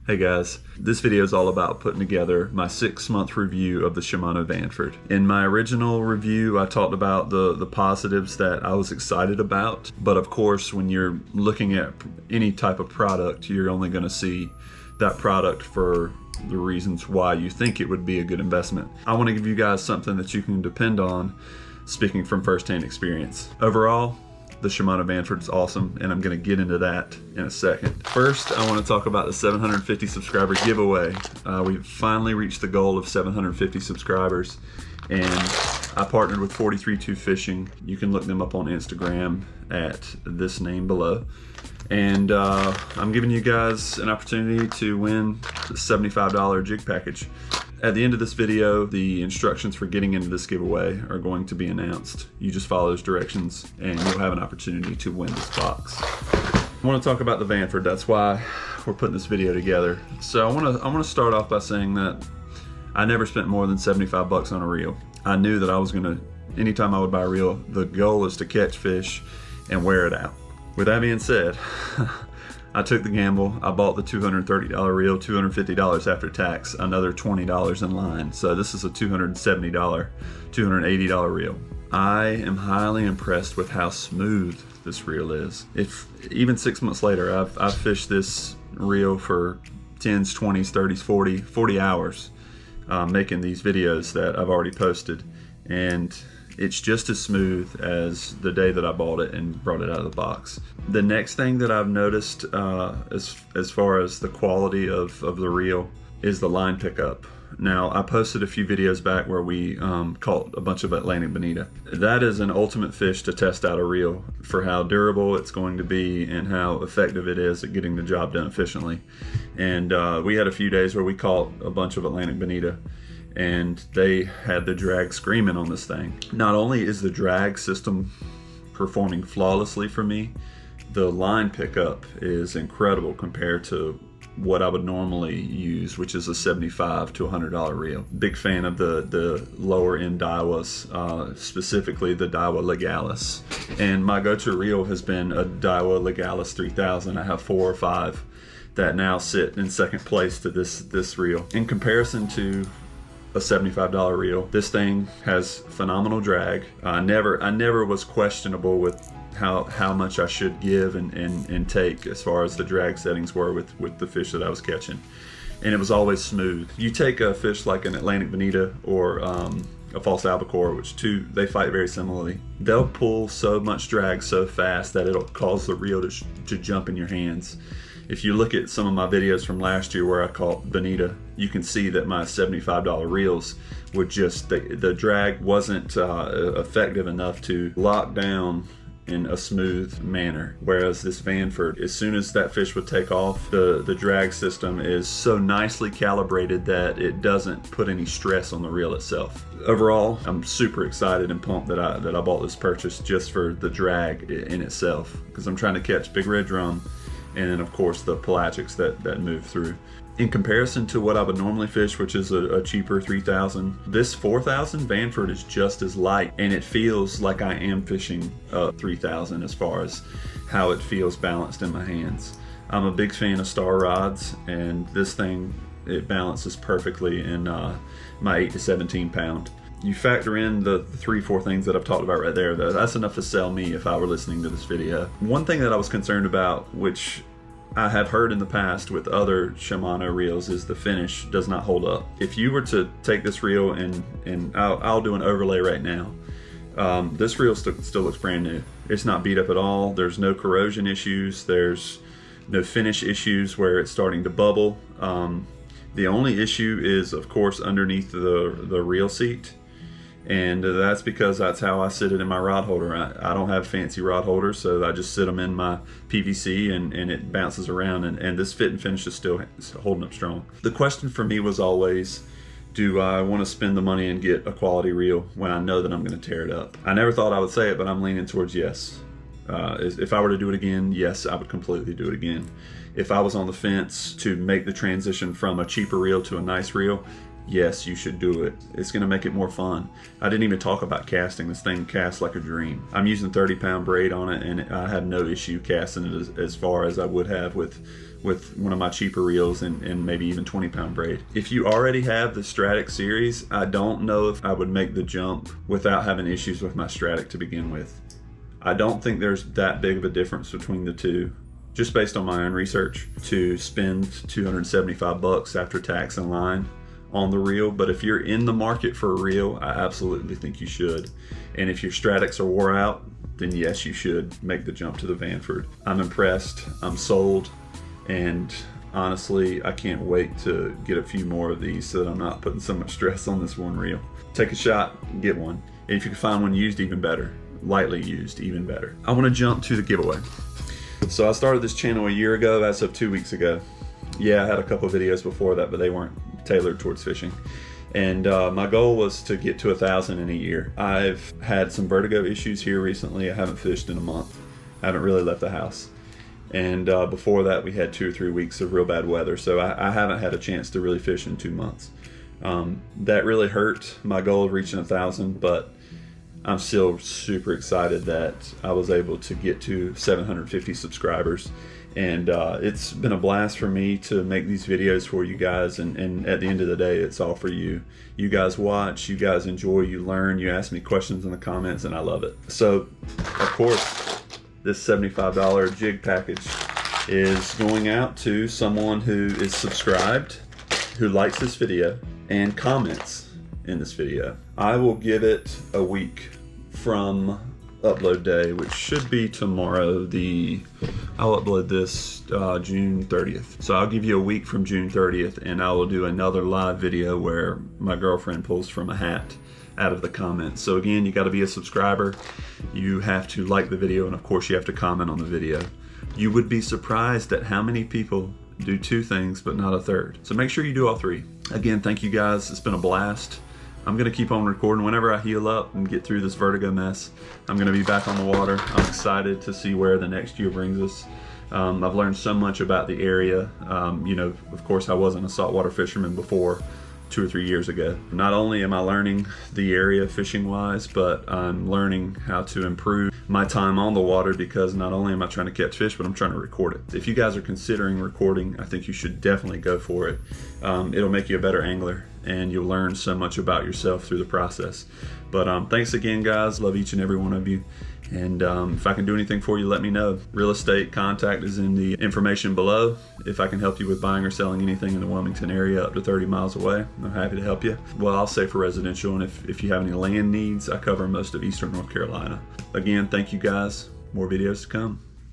Hey guys, this video is all about putting together my 6-month review of the Shimano Vanford. In my original review, I talked about the positives that I was excited about, but of course when you're looking at any type of product, you're only going to see that product for the reasons why you think it would be a good investment. I want to give you guys something that you can depend on, speaking from first-hand experience. Overall, the Shimano Vanford is awesome, and I'm going to get into that in a second. First, I want to talk about the 750 subscriber giveaway. We've finally reached the goal of 750 subscribers, and I partnered with 432 Fishing. You can look them up on Instagram at this name below. And I'm giving you guys an opportunity to win the $75 jig package. At the end of this video, the instructions for getting into this giveaway are going to be announced. You just follow those directions and you'll have an opportunity to win this box. I want to talk about the Vanford. That's why we're putting this video together. So I want to start off by saying that I never spent more than 75 bucks on a reel. I knew that I was going to, anytime I would buy a reel, the goal is to catch fish and wear it out. With that being said, I took the gamble. I bought the $230 reel, $250 after tax, another $20 in line. So this is a $270, $280 reel. I am highly impressed with how smooth this reel is. Even 6 months later, I've fished this reel for 10s, 20s, 30s, 40 hours, making these videos that I've already posted. And it's just as smooth as the day that I bought it and brought it out of the box. The next thing that I've noticed as far as the quality of the reel is the line pickup. Now, I posted a few videos back where we caught a bunch of Atlantic bonita. That is an ultimate fish to test out a reel for how durable it's going to be and how effective it is at getting the job done efficiently. And we had a few days where we caught a bunch of Atlantic bonita, and they had the drag screaming on this thing. Not only is the drag system performing flawlessly for me, the line pickup is incredible compared to what I would normally use, which is a $75 to $100 reel. Big fan of the lower end Daiwas, specifically the Daiwa Legalis. And my go-to reel has been a Daiwa Legalis 3000. I have 4 or 5 that now sit in second place to this reel. In comparison to a $75 reel, this thing has phenomenal drag. I never was questionable with how much I should give and take as far as the drag settings were with the fish that I was catching, and it was always smooth. You take a fish like an Atlantic bonita or a false albacore, which they fight very similarly. They'll pull so much drag so fast that it'll cause the reel to jump in your hands. If you look at some of my videos from last year where I caught bonita, you can see that my $75 reels would just, the drag wasn't effective enough to lock down in a smooth manner. Whereas this Vanford, as soon as that fish would take off, the drag system is so nicely calibrated that it doesn't put any stress on the reel itself. Overall, I'm super excited and pumped that I bought this purchase just for the drag in itself, because I'm trying to catch big red drum and then of course the pelagics that move through. In comparison to what I would normally fish, which is a cheaper 3000, this 4000 Vanford is just as light, and it feels like I am fishing a 3000 as far as how it feels balanced in my hands. I'm a big fan of star rods, and this thing, it balances perfectly in my 8 to 17 pound. You factor in the 3-4 things that I've talked about right there, that's enough to sell me if I were listening to this video. One thing that I was concerned about, which I have heard in the past with other Shimano reels, is the finish does not hold up. If you were to take this reel and I'll do an overlay right now, this reel still looks brand new. It's not beat up at all. There's no corrosion issues. There's no finish issues where it's starting to bubble. The only issue is, of course, underneath the reel seat. And that's because that's how I sit it in my rod holder. I don't have fancy rod holders, so I just sit them in my PVC and it bounces around, and this fit and finish is still holding up strong. The question for me was always, do I want to spend the money and get a quality reel when I know that I'm going to tear it up? I never thought I would say it, but I'm leaning towards yes. If I were to do it again, yes, I would completely do it again. If I was on the fence to make the transition from a cheaper reel to a nice reel, yes, you should do it. It's going to make it more fun. I didn't even talk about casting. This thing casts like a dream. I'm using 30-pound braid on it, and I have no issue casting it as far as I would have with one of my cheaper reels and maybe even 20-pound braid. If you already have the Stratic series, I don't know if I would make the jump without having issues with my Stratic to begin with. I don't think there's that big of a difference between the two, just based on my own research, to spend $275 after tax and line on the reel. But if you're in the market for a reel, I absolutely think you should. And if your Stratics are wore out, then yes, you should make the jump to the Vanford. I'm impressed, I'm sold, and honestly, I can't wait to get a few more of these so that I'm not putting so much stress on this one reel. Take a shot, get one. And if you can find one used, even better. Lightly used, even better. I want to jump to the giveaway. So I started this channel a year ago, as of 2 weeks ago. Yeah, I had a couple of videos before that, but they weren't tailored towards fishing. And my goal was to get to 1,000 in a year. I've had some vertigo issues here recently. I haven't fished in a month. I haven't really left the house. And before that, we had 2 or 3 weeks of real bad weather. So I haven't had a chance to really fish in 2 months. That really hurt my goal of reaching 1,000, but I'm still super excited that I was able to get to 750 subscribers. And it's been a blast for me to make these videos for you guys, and at the end of the day, it's all for you. You guys watch, you guys enjoy, you learn, you ask me questions in the comments, and I love it. So, of course, this $75 jig package is going out to someone who is subscribed, who likes this video, and comments in this video. I will give it a week from upload day, which should be tomorrow. I'll upload this June 30th. So I'll give you a week from June 30th, and I will do another live video where my girlfriend pulls from a hat out of the comments. So again, you got to be a subscriber. You have to like the video, and of course you have to comment on the video. You would be surprised at how many people do 2 things but not a third. So make sure you do all 3. Again, thank you guys. It's been a blast. I'm gonna keep on recording. Whenever I heal up and get through this vertigo mess, I'm gonna be back on the water. I'm excited to see where the next year brings us. I've learned so much about the area. You know, of course, I wasn't a saltwater fisherman before 2 or 3 years ago. Not only am I learning the area fishing wise, but I'm learning how to improve my time on the water, because not only am I trying to catch fish, but I'm trying to record it. If you guys are considering recording, I think you should definitely go for it. It'll make you a better angler, and you'll learn so much about yourself through the process. But thanks again, guys. Love each and every one of you. And if I can do anything for you, let me know. Real estate contact is in the information below. If I can help you with buying or selling anything in the Wilmington area up to 30 miles away, I'm happy to help you. Well, I'll say for residential, and if you have any land needs, I cover most of Eastern North Carolina. Again, thank you guys. More videos to come.